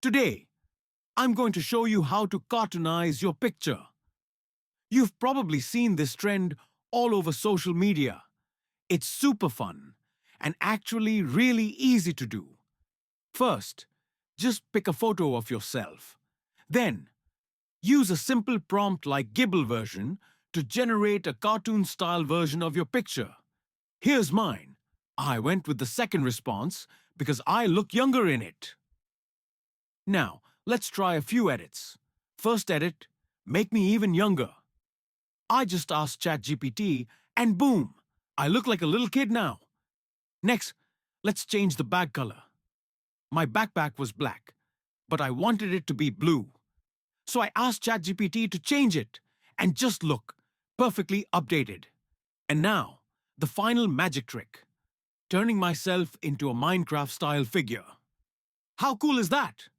Today, I'm going to show you how to cartoonize your picture. You've probably seen this trend all over social media. It's super fun and actually really easy to do. First, just pick a photo of yourself. Then, use a simple prompt like Ghibli version to generate a cartoon-style version of your picture. Here's mine. I went with the second response because I look younger in it. Now, let's try a few edits. First edit, make me even younger. I just asked ChatGPT and boom, I look like a little kid now. Next, let's change the bag color. My backpack was black, but I wanted it to be blue. So I asked ChatGPT to change it, and just look, perfectly updated. And now, the final magic trick, turning myself into a Minecraft-style figure. How cool is that?